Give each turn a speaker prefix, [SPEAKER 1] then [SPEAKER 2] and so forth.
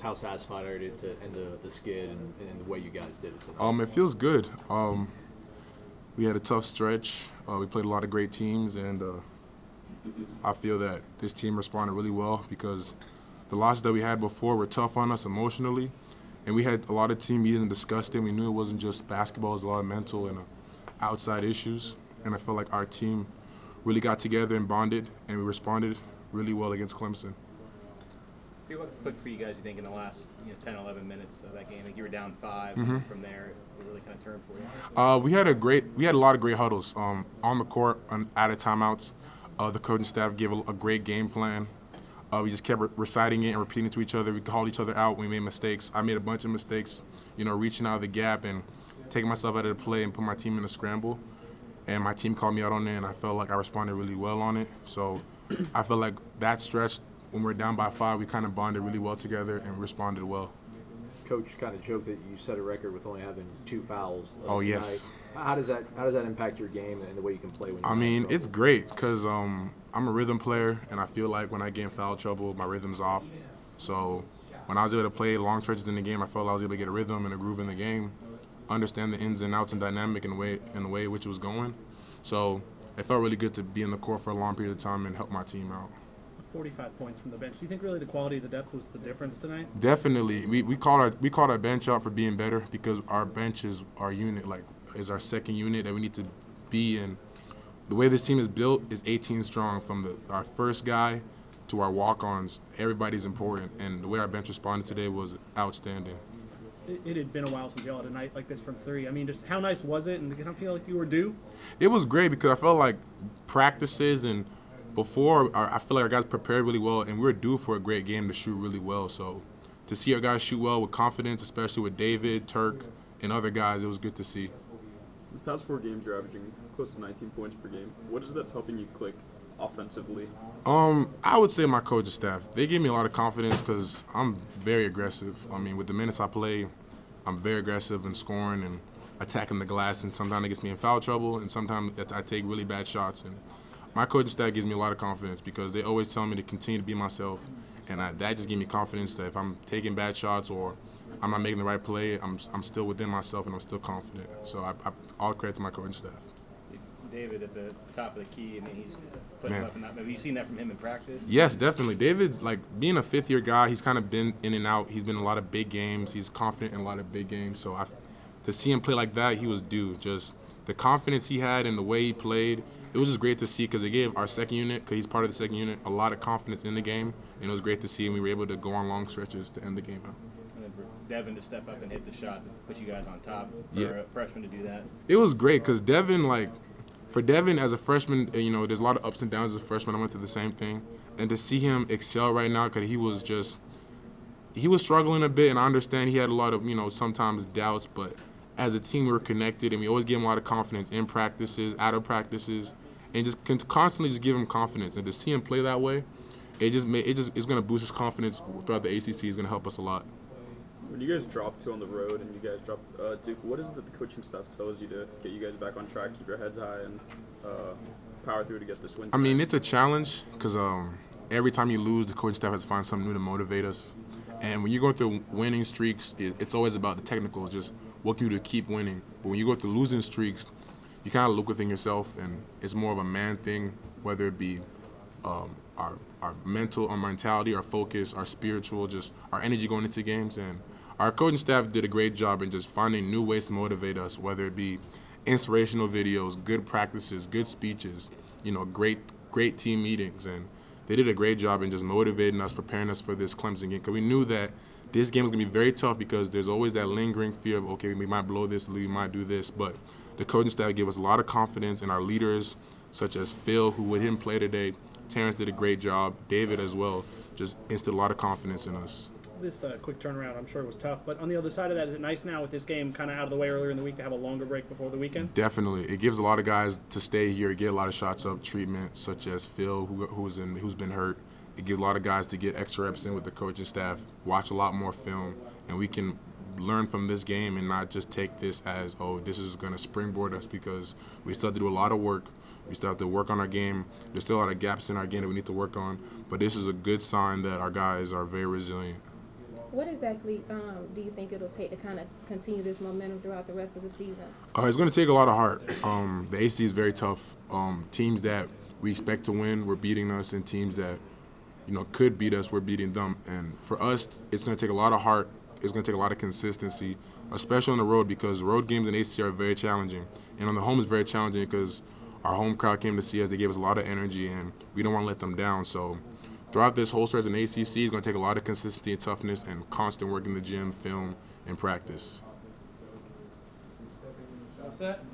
[SPEAKER 1] how satisfied are you to end the skid and the way you guys did it tonight?
[SPEAKER 2] It feels good. We had a tough stretch. We played a lot of great teams, and I feel that this team responded really well because the losses that we had before were tough on us emotionally, and we had a lot of team meetings and discussed it. We knew it wasn't just basketball; it was a lot of mental and outside issues, and I felt like our team really got together and bonded, and we responded really well against Clemson.
[SPEAKER 3] What clicked for you guys, you think, in the last 10, 11 minutes of that game? I think you were down 5. From there, it really kind of turned for you.
[SPEAKER 2] We had a lot of great huddles on the court, out of timeouts. The coaching staff gave a great game plan. We just kept reciting it and repeating it to each other. We called each other out when we made mistakes. I made a bunch of mistakes, reaching out of the gap and taking myself out of the play and put my team in a scramble. And my team called me out on it, and I felt like I responded really well on it. So I feel like that stretch, when we were down by 5, we kind of bonded really well together and responded well.
[SPEAKER 1] Coach kind of joked that you set a record with only having 2 fouls.
[SPEAKER 2] Oh,
[SPEAKER 1] tonight.
[SPEAKER 2] yes.
[SPEAKER 1] How does that impact your game and the way you can play when you're
[SPEAKER 2] I mean,
[SPEAKER 1] in trouble?
[SPEAKER 2] it's great because I'm a rhythm player, and I feel like when I get in foul trouble, my rhythm's off. So when I was able to play long stretches in the game, I felt I was able to get a rhythm and a groove in the game, understand the ins and outs and dynamic in the way in which it was going. So it felt really good to be in the court for a long period of time and help my team out.
[SPEAKER 4] 45 points from the bench. Do you think really the quality of the depth was the difference tonight?
[SPEAKER 2] Definitely. We called our bench out for being better because our bench is our unit, is our second unit that we need to be in. The way this team is built is 18 strong from our first guy to our walk-ons. Everybody's important, and the way our bench responded today was outstanding.
[SPEAKER 4] It had been a while since y'all had a night like this from 3. I mean, just how nice was it, and did you feel like you were due?
[SPEAKER 2] It was great because I felt like practices and before, I feel like our guys prepared really well, and we were due for a great game to shoot really well. So to see our guys shoot well with confidence, especially with David, Turk, and other guys, it was good to see.
[SPEAKER 5] The past 4 games, you're averaging close to 19 points per game. What is it that's helping you click offensively?
[SPEAKER 2] I would say my coaching staff. They give me a lot of confidence because I'm very aggressive. I mean, with the minutes I play, I'm very aggressive in scoring and attacking the glass, and sometimes it gets me in foul trouble, and sometimes I take really bad shots. And my coaching staff gives me a lot of confidence because they always tell me to continue to be myself, and that just gives me confidence that if I'm taking bad shots or I'm not making the right play, I'm still within myself and I'm still confident. So all credit to my coaching staff.
[SPEAKER 3] David at the top of the key, I mean, he's putting up in that. Have you seen that from him in practice?
[SPEAKER 2] Yes, definitely. David's being a 5th-year guy. He's kind of been in and out. He's been in a lot of big games. He's confident in a lot of big games. So to see him play like that, he was due. Just the confidence he had and the way he played, it was just great to see because it gave our second unit, because he's part of the second unit, a lot of confidence in the game, and it was great to see, and we were able to go on long stretches to end the game out.
[SPEAKER 3] And then for Devin to step up and hit the shot that put you guys on top, for a freshman to do that.
[SPEAKER 2] It was great because for Devin as a freshman, there's a lot of ups and downs as a freshman. I went through the same thing, and to see him excel right now because he was struggling a bit, and I understand he had a lot of sometimes doubts, but as a team we were connected, and we always give him a lot of confidence in practices, out of practices, and just constantly just give him confidence. And to see him play that way, it's going to boost his confidence throughout the ACC. It's going to help us a lot.
[SPEAKER 5] When you guys dropped 2 on the road and you guys dropped Duke, what is it that the coaching staff tells you to get you guys back on track, keep your heads high, and power through to get this win?
[SPEAKER 2] I mean, it's a challenge because every time you lose, the coaching staff has to find something new to motivate us. And when you go through winning streaks, it's always about the technicals, just what can you do to keep winning. But when you go through losing streaks, you kind of look within yourself, and it's more of a man thing, whether it be our mental, our mentality, our focus, our spiritual, just our energy going into games. And our coaching staff did a great job in just finding new ways to motivate us, whether it be inspirational videos, good practices, good speeches, great team meetings. And they did a great job in just motivating us, preparing us for this Clemson game, because we knew that this game was going to be very tough because there's always that lingering fear of, okay, we might blow this, we might do this. But the coaching staff gave us a lot of confidence, and our leaders, such as Phil, who didn't play today, Terrence did a great job, David as well, just instilled a lot of confidence in us.
[SPEAKER 4] This quick turnaround, I'm sure it was tough. But on the other side of that, is it nice now with this game kind of out of the way earlier in the week to have a longer break before the weekend?
[SPEAKER 2] Definitely. It gives a lot of guys to stay here, get a lot of shots up, treatment, such as Phil, who's been hurt. It gives a lot of guys to get extra reps in with the coaching staff, watch a lot more film, and we can learn from this game and not just take this as, oh, this is going to springboard us, because we still have to do a lot of work. We still have to work on our game. There's still a lot of gaps in our game that we need to work on, but this is a good sign that our guys are very resilient.
[SPEAKER 6] What exactly do you think it'll take to kind of continue this momentum throughout the rest of the season?
[SPEAKER 2] It's going to take a lot of heart. The ACC is very tough. Teams that we expect to win, we're beating us, and teams that could beat us, we're beating them. And for us, it's going to take a lot of heart. It's going to take a lot of consistency, especially on the road, because road games in ACC are very challenging. And on the home is very challenging because our home crowd came to see us. They gave us a lot of energy, and we don't want to let them down. So throughout this whole stretch in ACC, it's going to take a lot of consistency and toughness and constant work in the gym, film, and practice.
[SPEAKER 4] All set?